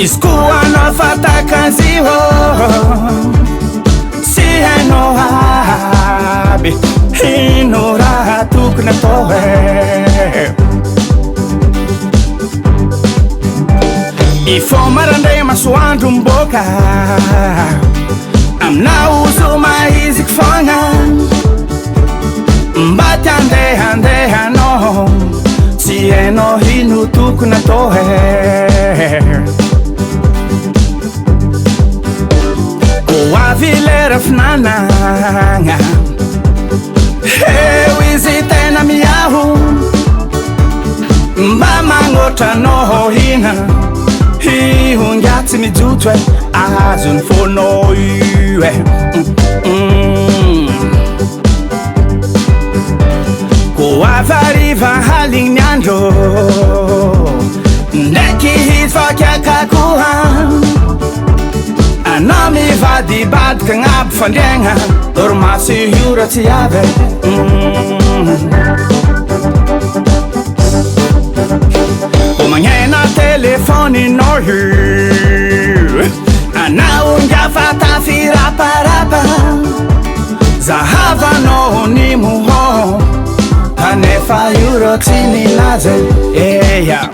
Iskua no fatakaziho Si no habi Hinura tukna tohe Ifo marande masuandu mboka Amna uzu mahizi kufanga Mbatande hande hano Sieno hinu tukna tohe Kwa vile rafnana Hewizi tena miyahu Mbama ngota noho hina Hi hungyati mijutwe Azun fono yue Kwa variva haling nyando Ndeki hitwa kya kakuha Anami vadi bad kangab fandenga Dormasi hura tiyave Umangena telefoni norhu Ana unga fata fira parapa Zahava no ni muho Hanefa hura tini laze Yeah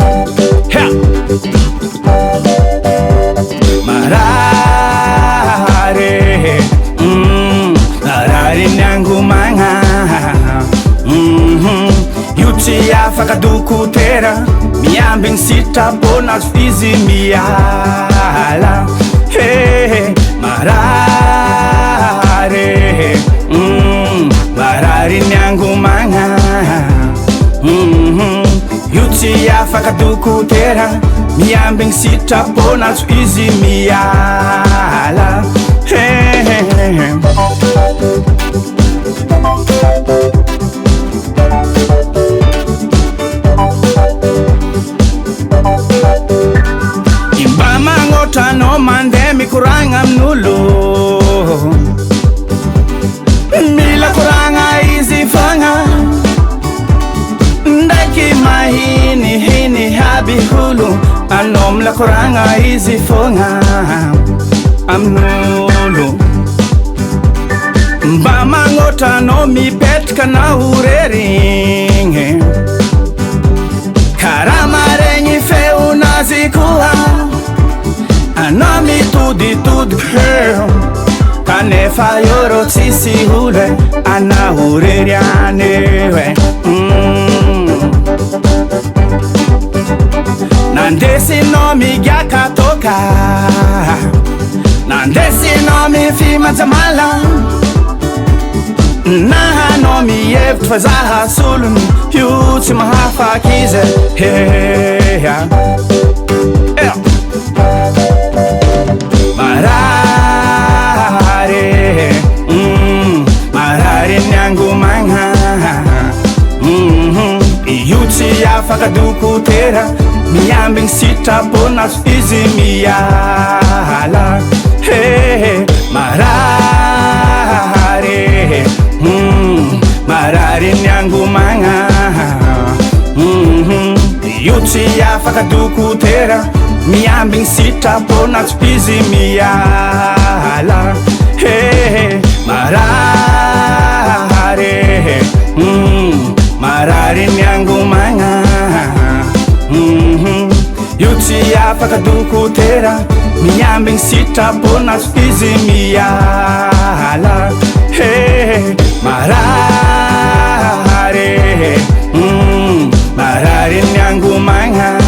Marare Marare nyangu manga Yuti ya fakaduku tera Miambing sita bonas fizi miala Hey Marare Marare nyangu manga Yuti ya fakaduku tera Miambing sita bonas fizi miala Hey Tano mande mi kuranga mnulu Mila kuranga izi fanga Ndaki mahini hini habi hulu Anom la kuranga izi fonga Amnulu Mbama ngota no mi pet kana urering Karamare nyi fe unazikuha Anami tudi girl Kanefa yoro sisi hule Ana huririane Nandesi no mi gyaka toka Nandesi no mi fima zamala Naha no mi yeft fazaha sulun Yuti mahafa kize Hey yeah Marare Marare nyangu manga Yuti ya fakaduku tera Miambing sita bonas fizi miala Hey Marare Marare nyangu manga Yuti ya fakaduku tera Miambing sita bonas fizi miala Hey Marare Marare nyangu manga Yuti ya fakaduku tera Miambing sita bonas fizi miala Hey Marare Marare nyangu manga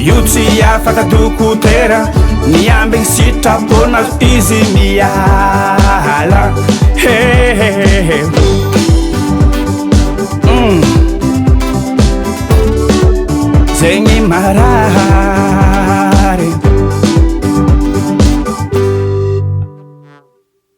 Yuti ya fakaduku tera Miambing sita bonas fizi miala Hey Zengi Marare